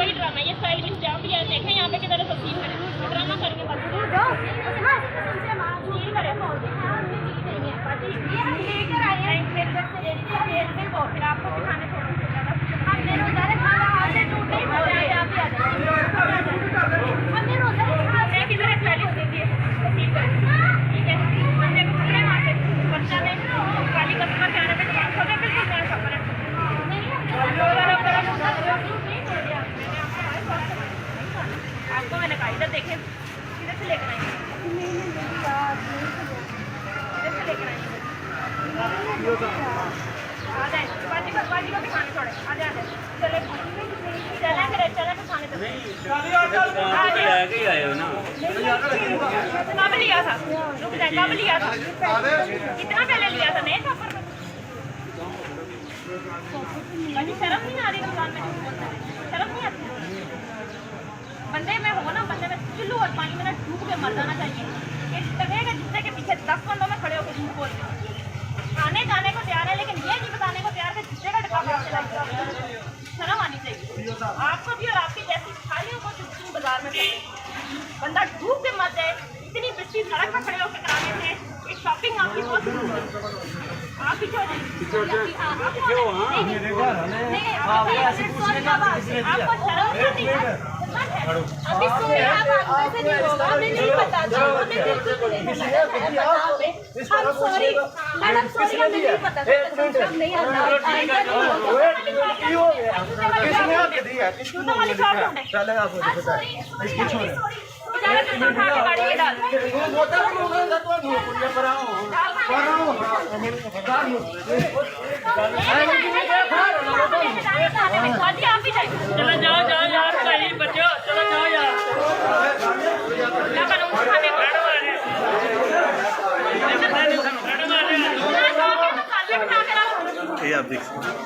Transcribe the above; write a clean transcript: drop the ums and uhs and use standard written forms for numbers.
वही ड्रामा, ये स्टाइल भी जहाँ भी है देखें यहाँ पे किधर तस्वीर करें, ड्रामा करेंगे बस फिर आपको दिखाने आपको मैंने कहा इधर देखें, किधर से लेकर आएंगे, इधर से लेकर आएंगे, आ जाए बाजी को दिखाने छोड़े, आ जाए चले चले फिर चले तो खाने कब लिया था, रुक जाए कब लिया था, कितना पहले लिया था, नए शॉपर में शर्म नहीं आ रही रमजान में, शर्म नहीं आती, बंदे में हो ना, बंदे में चुल्लू और पानी में ना डूब के मर जाना चाहिए, एक लगेगा जिससे के पीछे 10 बंदों में खड़े होकर झूठ बोल आने जाने को तैयार है, लेकिन ये नहीं बताने को तैयार है जिससे का टका शर्म आनी चाहिए आपको भी और आपकी जैसी खालियों को चुटकी बाजार में बंदा डूब के मर जाए, इतनी बिस्ती सड़क पर खड़े होकर कराने थे, एक शॉपिंग आपकी बहुत आप पीछे हो जाए, आपको शर्म नहीं है, अभी सोया नहीं होगा, हमें नहीं पता था, हमें बिल्कुल नहीं पता, हम सॉरी मैडम, सॉरी हमें नहीं पता था, नहीं आता किसने आके दी है, जूता वाली शॉप ढूंढे, चले आप इसकी छोड़े बेचारा जूता उठा के गाड़ी में डाल, वो मोटा मुंगा तो मुंह पर आओ आप ही जाइए, चलो जाओ जाओ यार, भाई बच्चों चलो जाओ यार, क्या करूँ खाने को ये आप देख सकते हैं।